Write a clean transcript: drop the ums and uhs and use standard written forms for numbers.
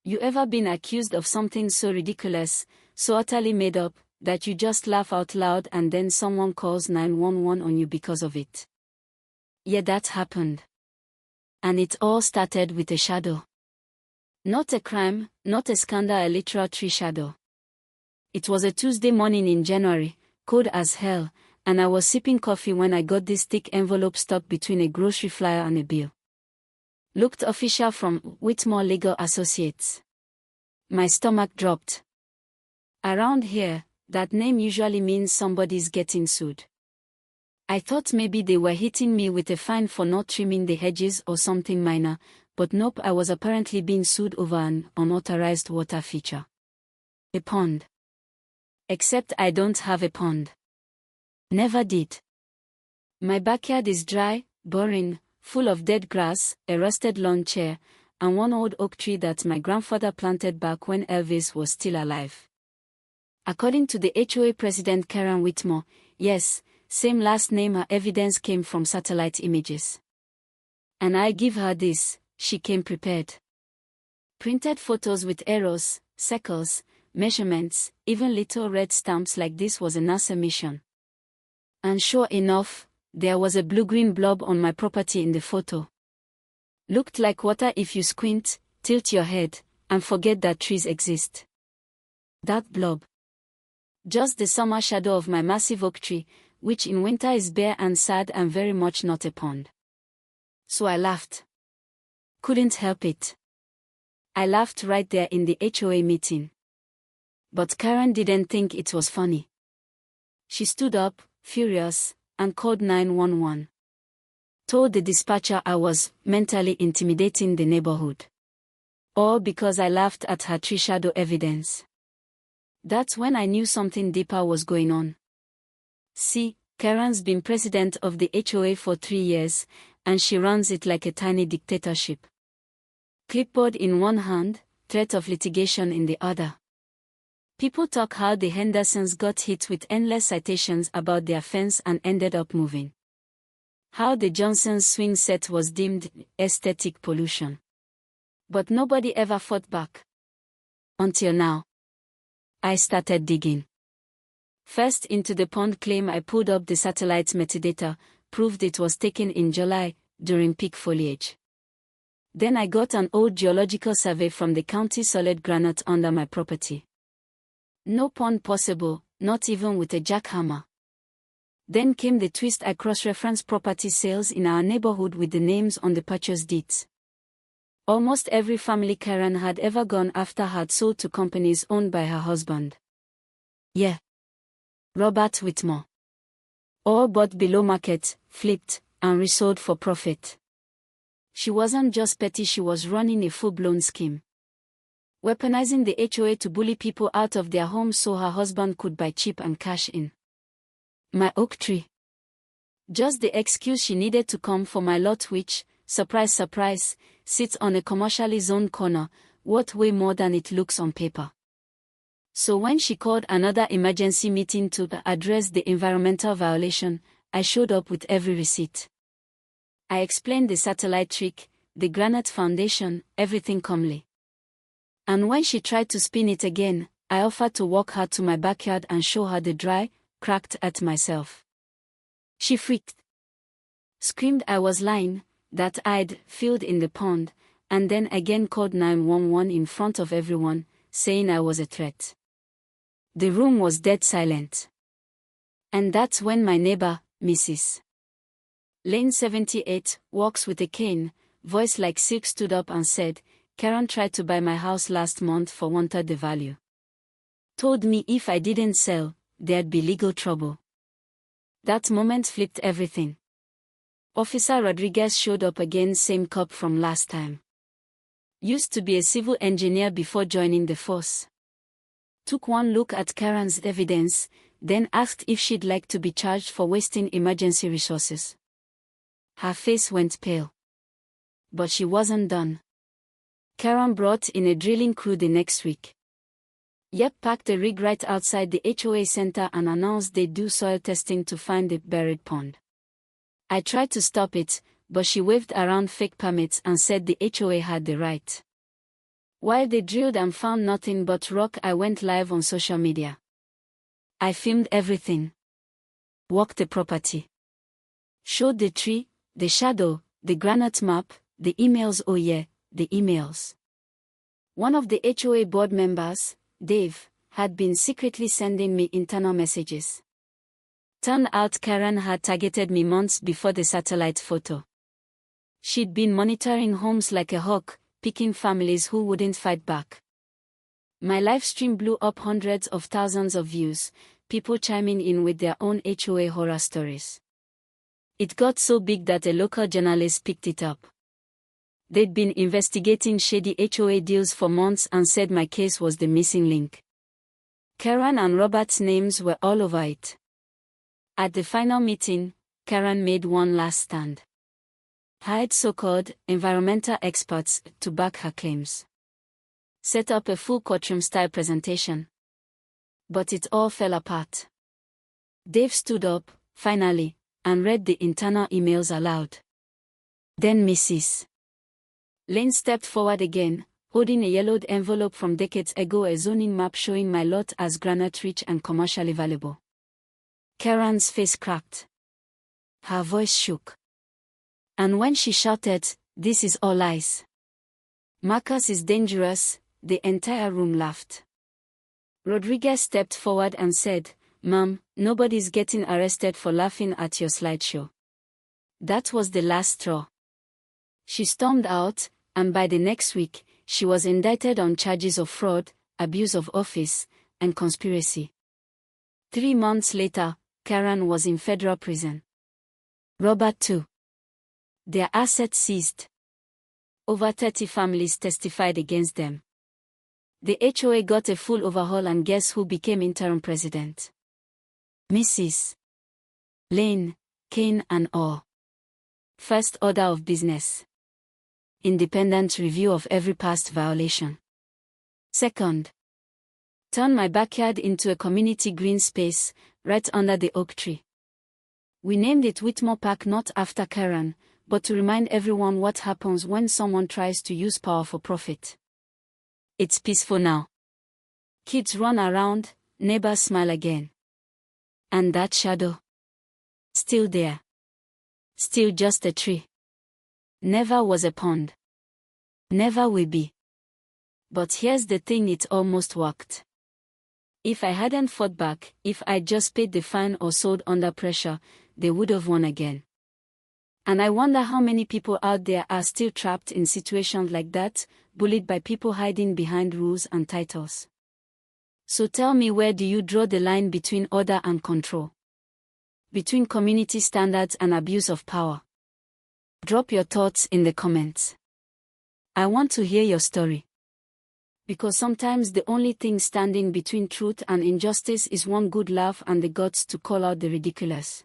You ever been accused of something so ridiculous, so utterly made up, that you just laugh out loud and then someone calls 911 on you because of it? Yeah, that happened. And it all started with a shadow. Not a crime, not a scandal, a literal tree shadow. It was a Tuesday morning in January, cold as hell, and I was sipping coffee when I got this thick envelope stuck between a grocery flyer and a bill. Looked official from Whitmore Legal Associates. My stomach dropped. Around here, that name usually means somebody's getting sued. I thought maybe they were hitting me with a fine for not trimming the hedges or something minor, but nope, I was apparently being sued over an unauthorized water feature. A pond. Except I don't have a pond. Never did. My backyard is dry, boring, full of dead grass, a rusted lawn chair, and one old oak tree that my grandfather planted back when Elvis was still alive. According to the HOA president Karen Whitmore, yes, same last name, her evidence came from satellite images. And I give her this, she came prepared. Printed photos with arrows, circles, measurements, even little red stamps like this was a NASA mission. And sure enough, there was a blue-green blob on my property in the photo. Looked like water if you squint, tilt your head, and forget that trees exist. That blob. Just the summer shadow of my massive oak tree, which in winter is bare and sad and very much not a pond. So I laughed. Couldn't help it. I laughed right there in the HOA meeting. But Karen didn't think it was funny. She stood up, furious, and called 911. Told the dispatcher I was mentally intimidating the neighborhood. All because I laughed at her tree shadow evidence. That's when I knew something deeper was going on. See, Karen's been president of the HOA for 3 years, and she runs it like a tiny dictatorship. Clipboard in one hand, threat of litigation in the other. People talk how the Hendersons got hit with endless citations about their fence and ended up moving. How the Johnsons' swing set was deemed aesthetic pollution. But nobody ever fought back. Until now. I started digging. First into the pond claim, I pulled up the satellite's metadata, proved it was taken in July, during peak foliage. Then I got an old geological survey from the county solid granite under my property. No pond possible, not even with a jackhammer. Then came the twist. I cross-referenced property sales in our neighborhood with the names on the purchase deeds. Almost every family Karen had ever gone after had sold to companies owned by her husband. Yeah. Robert Whitmore. All bought below market, flipped, and resold for profit. She wasn't just petty, she was running a full-blown scheme. Weaponizing the HOA to bully people out of their homes so her husband could buy cheap and cash in. My oak tree. Just the excuse she needed to come for my lot, which, surprise surprise, sits on a commercially zoned corner, worth way more than it looks on paper. So when she called another emergency meeting to address the environmental violation, I showed up with every receipt. I explained the satellite trick, the granite foundation, everything calmly. And when she tried to spin it again, I offered to walk her to my backyard and show her the dry, cracked earth myself. She freaked. Screamed I was lying, that I'd filled in the pond, and then again called 911 in front of everyone, saying I was a threat. The room was dead silent. And that's when my neighbor, Mrs. Lane 78, walks with a cane, voice like silk, stood up and said, Karen tried to buy my house last month for 1/3 the value. Told me if I didn't sell, there'd be legal trouble. That moment flipped everything. Officer Rodriguez showed up again, same cop from last time. Used to be a civil engineer before joining the force. Took one look at Karen's evidence, then asked if she'd like to be charged for wasting emergency resources. Her face went pale. But she wasn't done. Karen brought in a drilling crew the next week. Yep, packed a rig right outside the HOA center and announced they'd do soil testing to find the buried pond. I tried to stop it, but she waved around fake permits and said the HOA had the right. While they drilled and found nothing but rock, I went live on social media. I filmed everything. Walked the property. Showed the tree, the shadow, the granite map, the emails, oh yeah, the emails. One of the HOA board members, Dave, had been secretly sending me internal messages. Turned out Karen had targeted me months before the satellite photo. She'd been monitoring homes like a hawk, picking families who wouldn't fight back. My live stream blew up hundreds of thousands of views, people chiming in with their own HOA horror stories. It got so big that a local journalist picked it up. They'd been investigating shady HOA deals for months and said my case was the missing link. Karen and Robert's names were all over it. At the final meeting, Karen made one last stand. Hired so-called environmental experts to back her claims. Set up a full courtroom-style presentation. But it all fell apart. Dave stood up, finally, and read the internal emails aloud. Then Mrs. Lane stepped forward again, holding a yellowed envelope from decades ago, a zoning map showing my lot as granite rich and commercially valuable. Karen's face cracked. Her voice shook. And when she shouted, "This is all lies. Marcus is dangerous," the entire room laughed. Rodriguez stepped forward and said, "Ma'am, nobody's getting arrested for laughing at your slideshow." That was the last straw. She stormed out, and by the next week, she was indicted on charges of fraud, abuse of office, and conspiracy. 3 months later, Karen was in federal prison. Robert too. Their assets seized. Over 30 families testified against them. The HOA got a full overhaul, and guess who became interim president? Mrs. Lane, Kane and all. First order of business. Independent review of every past violation. Second, turn my backyard into a community green space, right under the oak tree. We named it Whitmore Park, not after Karen, but to remind everyone what happens when someone tries to use power for profit. It's peaceful now. Kids run around, neighbors smile again. And that shadow? Still there. Still just a tree. Never was a pond. Never will be. But here's the thing, it almost worked. If I hadn't fought back, if I'd just paid the fine or sold under pressure, they would have won again. And I wonder how many people out there are still trapped in situations like that, bullied by people hiding behind rules and titles. So tell me, where do you draw the line between order and control? Between community standards and abuse of power? Drop your thoughts in the comments. I want to hear your story. Because sometimes the only thing standing between truth and injustice is one good laugh and the guts to call out the ridiculous.